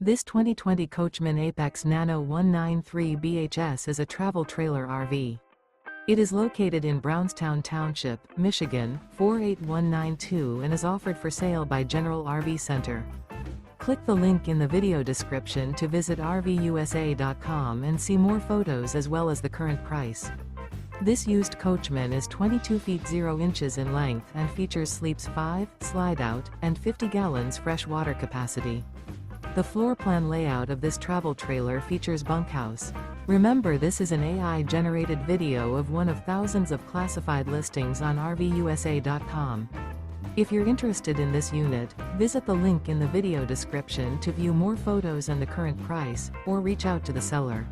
This 2020 Coachmen Apex Nano 193 BHS is a travel trailer RV. It is located in Brownstown Township, Michigan, 48192 and is offered for sale by General RV Center. Click the link in the video description to visit RVUSA.com and see more photos as well as the current price. This used Coachman is 22 feet 0 inches in length and features sleeps 5, Slideout, and 50 gallons fresh water capacity. The floor plan layout of this travel trailer features Bunkhouse. Remember, this is an AI-generated video of one of thousands of classified listings on RVUSA.com. If you're interested in this unit, visit the link in the video description to view more photos and the current price, or reach out to the seller.